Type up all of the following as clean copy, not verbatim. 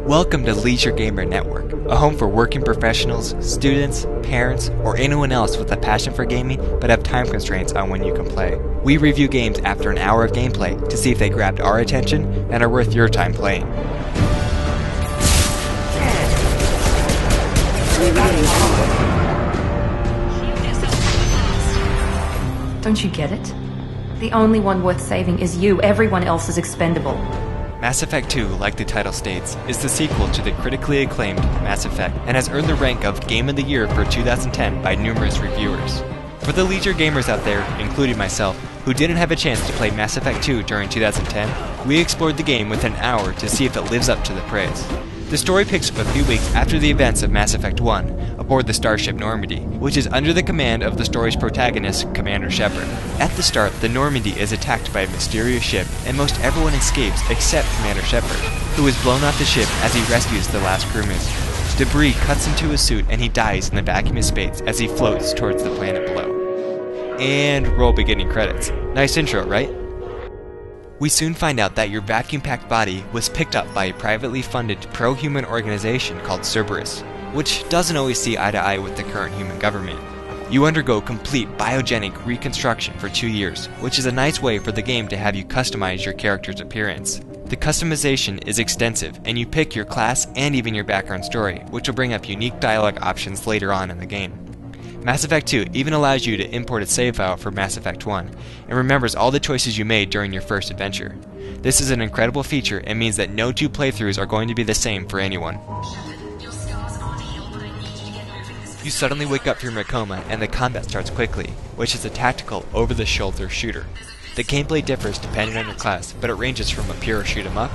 Welcome to Leisure Gamer Network, a home for working professionals, students, parents, or anyone else with a passion for gaming but have time constraints on when you can play. We review games after an hour of gameplay to see if they grabbed our attention and are worth your time playing. Don't you get it? The only one worth saving is you. Everyone else is expendable. Mass Effect 2, like the title states, is the sequel to the critically acclaimed Mass Effect and has earned the rank of Game of the Year for 2010 by numerous reviewers. For the leisure gamers out there, including myself, who didn't have a chance to play Mass Effect 2 during 2010, we explored the game within an hour to see if it lives up to the praise. The story picks up a few weeks after the events of Mass Effect 1, aboard the starship Normandy, which is under the command of the story's protagonist, Commander Shepard. At the start, the Normandy is attacked by a mysterious ship, and most everyone escapes except Commander Shepard, who is blown off the ship as he rescues the last crewman. Debris cuts into his suit and he dies in the vacuum of space as he floats towards the planet below. And roll beginning credits. Nice intro, right? We soon find out that your vacuum-packed body was picked up by a privately funded pro-human organization called Cerberus, which doesn't always see eye to eye with the current human government. You undergo complete biogenic reconstruction for 2 years, which is a nice way for the game to have you customize your character's appearance. The customization is extensive, and you pick your class and even your background story, which will bring up unique dialogue options later on in the game. Mass Effect 2 even allows you to import a save file for Mass Effect 1, and remembers all the choices you made during your first adventure. This is an incredible feature and means that no two playthroughs are going to be the same for anyone. You suddenly wake up from your coma and the combat starts quickly, which is a tactical, over-the-shoulder shooter. The gameplay differs depending on your class, but it ranges from a pure shoot-'em-up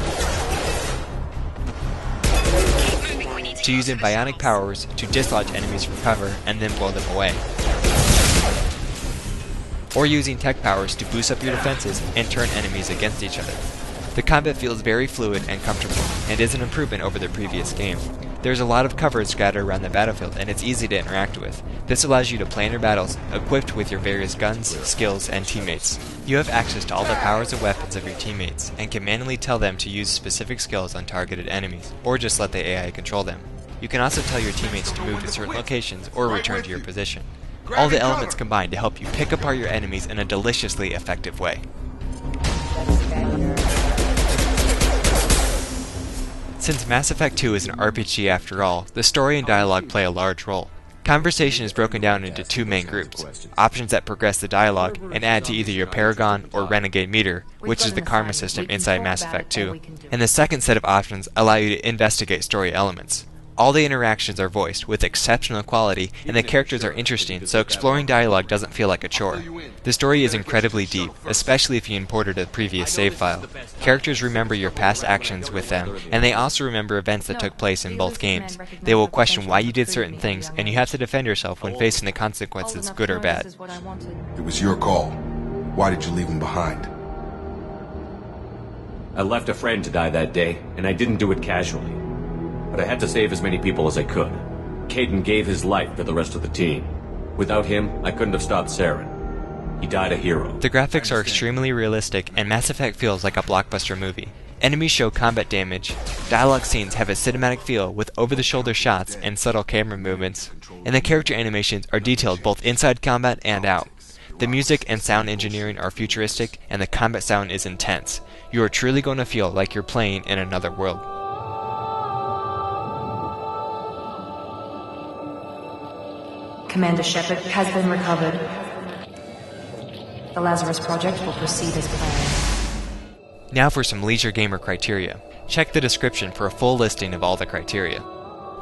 to using bionic powers to dislodge enemies from cover and then blow them away, or using tech powers to boost up your defenses and turn enemies against each other. The combat feels very fluid and comfortable, and is an improvement over the previous game. There's a lot of cover scattered around the battlefield, and it's easy to interact with. This allows you to plan your battles, equipped with your various guns, skills, and teammates. You have access to all the powers and weapons of your teammates, and can manually tell them to use specific skills on targeted enemies, or just let the AI control them. You can also tell your teammates to move to certain locations, or return to your position. All the elements combine to help you pick apart your enemies in a deliciously effective way. Since Mass Effect 2 is an RPG after all, the story and dialogue play a large role. Conversation is broken down into two main groups: options that progress the dialogue and add to either your Paragon or Renegade meter, which is the karma system inside Mass Effect 2, and the second set of options allow you to investigate story elements. All the interactions are voiced with exceptional quality, and the characters are interesting, so exploring dialogue doesn't feel like a chore. The story is incredibly deep, especially if you imported a previous save file. Characters remember your past actions with them, and they also remember events that took place in both games. They will question why you did certain things, and you have to defend yourself when facing the consequences, good or bad. It was your call. Why did you leave him behind? I left a friend to die that day, and I didn't do it casually. But I had to save as many people as I could. Kaidan gave his life for the rest of the team. Without him, I couldn't have stopped Saren. He died a hero. The graphics are extremely realistic, and Mass Effect feels like a blockbuster movie. Enemies show combat damage, dialogue scenes have a cinematic feel with over-the-shoulder shots and subtle camera movements, and the character animations are detailed both inside combat and out. The music and sound engineering are futuristic, and the combat sound is intense. You are truly going to feel like you're playing in another world. Commander Shepard has been recovered. The Lazarus Project will proceed as planned. Now for some leisure gamer criteria. Check the description for a full listing of all the criteria.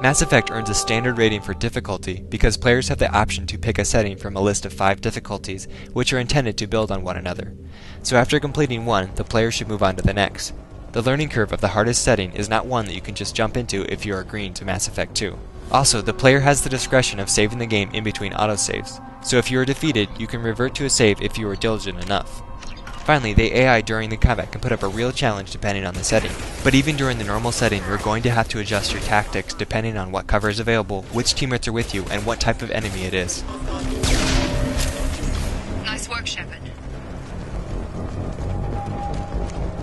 Mass Effect earns a standard rating for difficulty because players have the option to pick a setting from a list of 5 difficulties, which are intended to build on one another. So after completing one, the player should move on to the next. The learning curve of the hardest setting is not one that you can just jump into if you are agreeing to Mass Effect 2. Also, the player has the discretion of saving the game in between autosaves, so if you are defeated, you can revert to a save if you are diligent enough. Finally, the AI during the combat can put up a real challenge depending on the setting, but even during the normal setting, you're going to have to adjust your tactics depending on what cover is available, which teammates are with you, and what type of enemy it is. Nice work, Shepard.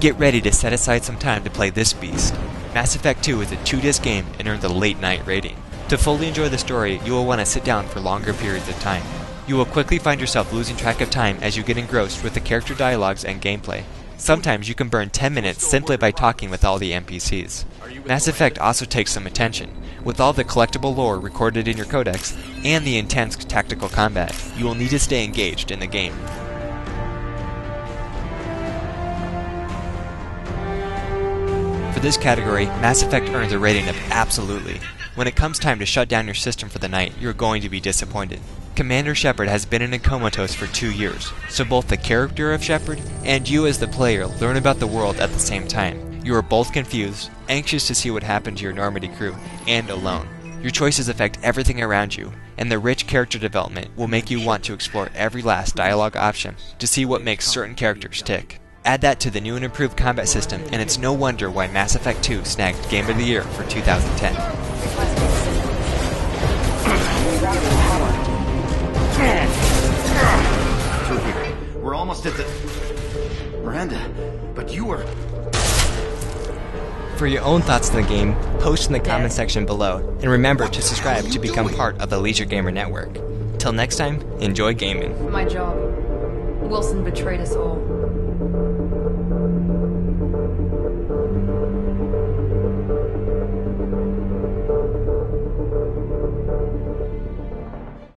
Get ready to set aside some time to play this beast. Mass Effect 2 is a 2-disc game and earned the late night rating. To fully enjoy the story, you will want to sit down for longer periods of time. You will quickly find yourself losing track of time as you get engrossed with the character dialogues and gameplay. Sometimes you can burn 10 minutes simply by talking with all the NPCs. Mass Effect also takes some attention. With all the collectible lore recorded in your codex, and the intense tactical combat, you will need to stay engaged in the game. For this category, Mass Effect earns a rating of absolutely. When it comes time to shut down your system for the night, you're going to be disappointed. Commander Shepard has been in a comatose for 2 years, so both the character of Shepard and you as the player learn about the world at the same time. You are both confused, anxious to see what happened to your Normandy crew, and alone. Your choices affect everything around you, and the rich character development will make you want to explore every last dialogue option to see what makes certain characters tick. Add that to the new and improved combat system, and it's no wonder why Mass Effect 2 snagged Game of the Year for 2010. Through here. We're almost at the... Miranda, but you were... For your own thoughts on the game, post in the comment section below, and remember to subscribe to become part of the Leisure Gamer Network. Till next time, enjoy gaming. My job. Wilson betrayed us all.